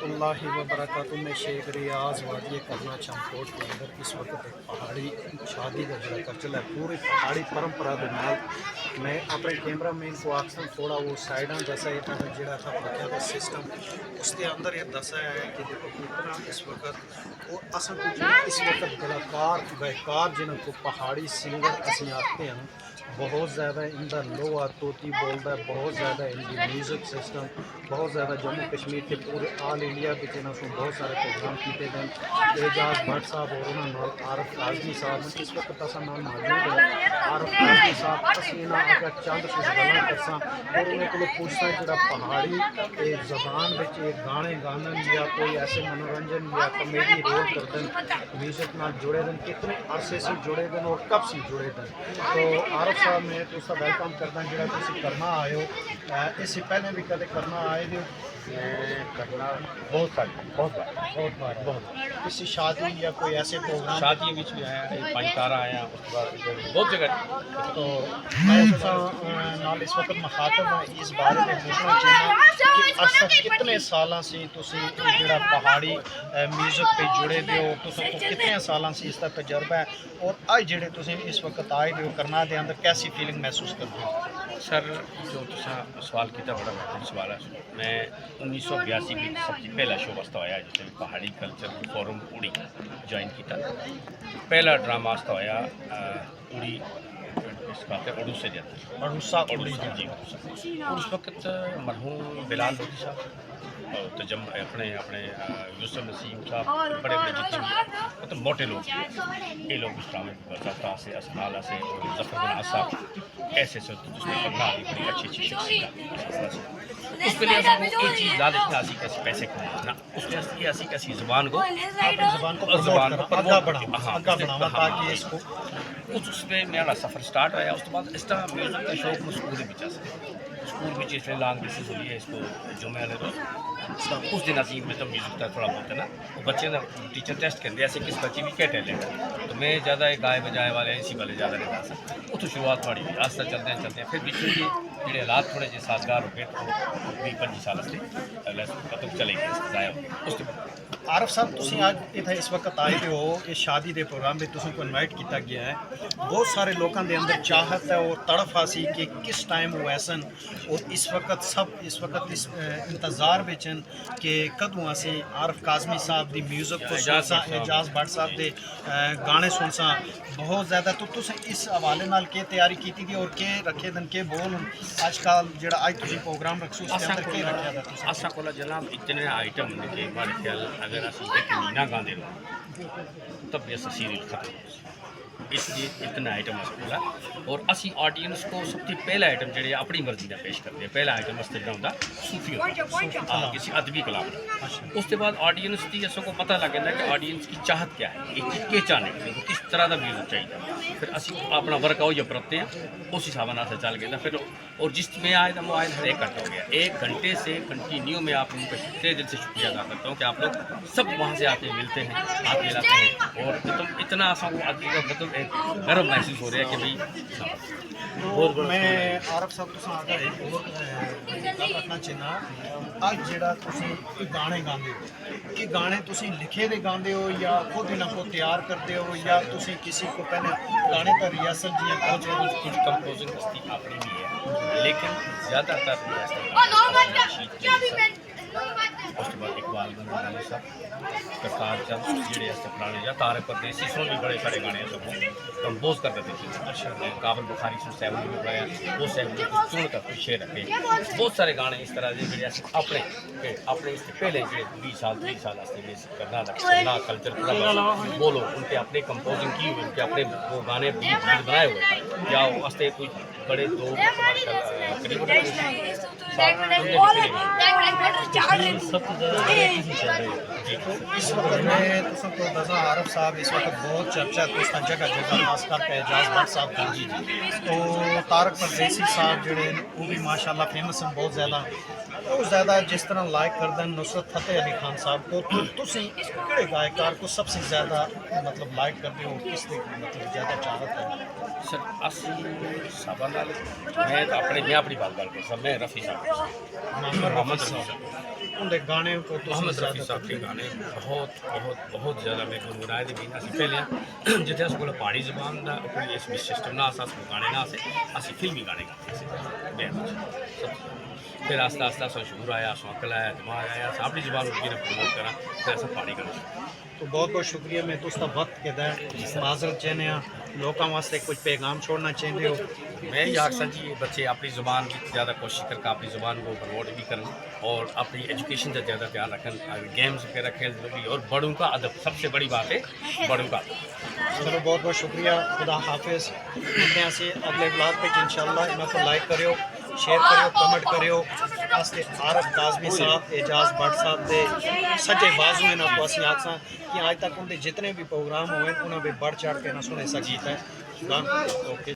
रहमतुल्लाहि व बरकातुहू। में शेख रियाज वादी करना चमकोट के अंदर इस वक्त एक पहाड़ी शादी का जरा कल्चर है, पूरी पहाड़ी परंपरा के नाल मैं अपने कैमरा मैन को अक्सर थोड़ा वो साइडा दसा है जोड़ा था रखा था सिस्टम उसके अंदर ये दसा है कि देखो कितना इस वक्त और असल इस वक्त कलाकार गयकार जिनको पहाड़ी सिंगर असी आते हैं बहुत ज़्यादा इनका लोहा तोती बोलता है, बहुत ज़्यादा इनकी म्यूजिक सिस्टम बहुत ज़्यादा जम्मू कश्मीर के पूरे ऑल इंडिया के इन्होंने बहुत सारे प्रोग्राम किए गए। एजाज भट्ट साहब और उन्होंने आरफ काजमी साहब इस वक्त असा नाम मौजूद है। आरफ काजमी साहब असी अगर चंद कुछ गल्लां करसा और उन्हें को पूछता जो पहाड़ी जबान में एक गाने गाने या कोई ऐसे मनोरंजन या कॉमेडी रोल करते हैं म्यूजिक नाल जुड़े दिन कितने अरसे से जुड़े दिन और कब से जुड़े दिन। तो आरफ साहब मैं तुसा वेलकम करदा जो करना आए हो इससे पहले भी कदे करना आए हो? करना बहुत बहुत किसी शादी या कोई ऐसे प्रोग्राम शादी में भी आया पंचतारा आया उसके बाद बहुत जगह। तो मैं नाल इस वक्त मुखातब इस बारे में पूछना चाहना कि असा कितने साल से जो पहाड़ी म्यूजिक पे जुड़े दे हो तो कितने साल से इसका तजर्बा है और अज जेडे इस वक्त आए दे हो करना दे अंदर कैसी फीलिंग महसूस करते हो? सर जो तुसा सवाल किया बड़ा बेहतरीन सवाल है। मैं 1982 में सबसे पहला शो वास्ता होया जिसमें पहाड़ी कल्चर फोरम उड़ी ज्वाइन किया। पहला ड्रामा वास्ता होया उड़ी इस बात है अड़ूसा के अंदर अड़ूसा जी और उस वक्त मरहूम बिलाल लोधी साहब और तो जब अपने अपने यूसुफ नसीम साहब बड़े बड़े जितने मतलब मोटे लोग ये लोग उस ड्रामे में जफ्ता से असनाला से और जफर बिन साहब ऐसे से जिसमें पढ़ना भी बड़ी अच्छी शिक्षक उसके लिए एक चीज़ लालच में आसी कैसे पैसे कमाना उसके लिए आसी कैसी ज़ुबान को बढ़ावा ताकि इसको उसमें मेरा सफ़र स्टार्ट आया। उसके बाद इस तरह म्यूजिक का शौक मैं स्कूल में जा सके स्कूल में जिसमें लॉन्ग डिस्टेंस हुई है इसको जुमे वाले रोज उस दिन असीम में तो म्यूजिक का थोड़ा बहुत है ना वो बच्चे ना टीचर टेस्ट करते ऐसे किस बच्चे भी क्या टैलेंट है तो मैं ज़्यादा गाय बजाए वाले इसी वाले ज़्यादा नहीं गा सकता वो तो शुरुआत थोड़ी हुई आस्ता चलते हैं फिर बीच में जो हालात थोड़े जो साजगार हो गए तो 20-25 साल से मतलब चले गए जाया। उसके आरफ साहब तुम आज इतना इस वक्त आए हो ये शादी के प्रोग्राम में तुम को इनवाइट किया गया है बहुत सारे लोगों के अंदर चाहत है और तड़फ आसी कि किस टाइम वो ऐसन और इस वक्त सब इस वक्त इस इंतज़ार बेचन कि कदों असी आरफ काजमी साहब की म्यूजिक को सुनसा एजाज भट्ट साहब के गाने सुनसा बहुत ज़्यादा तो तुम इस हवाले नाल के तैयारी की थी और के रखे दिन के बोल आजकल जो अज तुम प्रोग्राम रखो उसके अंदर के रखा था असा को जनाब इतने आइटम के हमारे ख्याल अगर असं एक महीना गाँदे तब भी असा सीरियल खत्म इसलिए इतना आइटम असा और असी ऑडियंस को सबसे पहला आइटम जो अपनी मर्जी का पेश करते हैं पहला आइटम वास्ते जो होंगे सूफी होता किसी अदबी कलाम का उसके बाद ऑडियंस की असों को पता लग जाता कि ऑडियंस की चाहत क्या है कि चाहने किस तरह का म्यूजिक चाहिए फिर असी अपना वर्कआउट जब रखते हैं उस हिसाब से चल गया फिर और जिस में आए तो वो आए हर 1 घंटा हो गया 1 घंटे से कंटिन्यू में आप उनका इतने दिल से शुक्रिया अदा करता हूँ कि आप लोग सब वहाँ से आके मिलते हैं आके लाते हैं और मतलब इतना आसान मतलब एक गर्व महसूस हो रहा है कि भाई और मैं आरफ साहब तुम आगे रखना चाहना अज जो गाने गाते हो कि गाने तुम लिखे दे गाते हो या खुद इन्हों को तैयार करते हो या तुम किसी को पहले गाने का रिहर्सल जी कुछ कंपोजिंग अपनी भी है लेकिन ज़्यादातर उसके बाद इकबाल बंगाली साहब प्रकाश चंद जोड़े पुराने या तारे परदेसी सुन भी बड़े सारे गाने सब कंपोज कर देते थे। अच्छा काबल बुखारी सुन सैवन भी गाया वो सैवन चुन कर कुछ शेर रखे बहुत सारे गाने इस तरह के जोड़े अपने इससे पहले जो 20 साल 30 साल करना कल्चर पूरा बोलो उनके अपने कंपोजिंग की हुई उनके अपने वो गाने बनाए हुए या वास्ते कोई बड़े दो इस वक्त में तुमको दसा आरफ साहब इस वक्त बहुत चर्चा तो जगह जगह खास करके एजाज भट्ट साहब का जी तो तारक परदेसी साहब जोड़े वो भी माशाल्लाह फेमस हैं बहुत ज़्यादा जिस तरह लाइक करते हैं नुसरत फतेह अली खान साहब को तो तुम किहड़े गायकार को सबसे ज़्यादा मतलब लाइक करते हो किस मतलब ज़्यादा चाहत है? सर असी सब मैं तो अपने मैं अपनी बात कर मैं रफ़ी साहब मोहम्मद रफ़ी साहब उनके गाने को तो मोहम्मद रफ़ी साहब के गाने बहुत बहुत बहुत ज़्यादा मैं गुनगुनाए दे भी असी पहले जिथे अस कोल पहाड़ी जबान का कोई इस सिस्टम ना अस गाने ना असी फिल्मी गाने गाते थे फिर आस्ता आस्ता अस शूर आया अकल आया दिमाग आया अस अपनी जबान को प्रमोट करा फिर अस पहाड़ी गाने तो बहुत बहुत शुक्रिया मैं तुसका वक्त के दै माजरत चाहने लोगों वास्ते कुछ पैगाम छोड़ना चाहते हो। मैं ये आखसा जी ये बच्चे अपनी ज़ुबान की ज़्यादा कोशिश करके अपनी ज़ुबान को प्रमोट भी करें और अपनी एजुकेशन का ज़्यादा ध्यान रखें गेम्स वगैरह खेलते भी और बड़ों का अदब सबसे बड़ी बात है बड़ों का चलो बहुत बहुत शुक्रिया खुदा हाफिज़ मिलते हैं से अगले ब्लॉग पे इंशाल्लाह इनको लाइक करियो शेयर करियो कमेंट करियो वास्ते आरफ काज़मी साहब एजाज भट्ट साहब के सच्चे बाजू में आपको असी आखसा कि आज तक उनके जितने भी प्रोग्राम हुए उन्होंने बढ़ चढ़ के ना सुने सा गीत है ओके।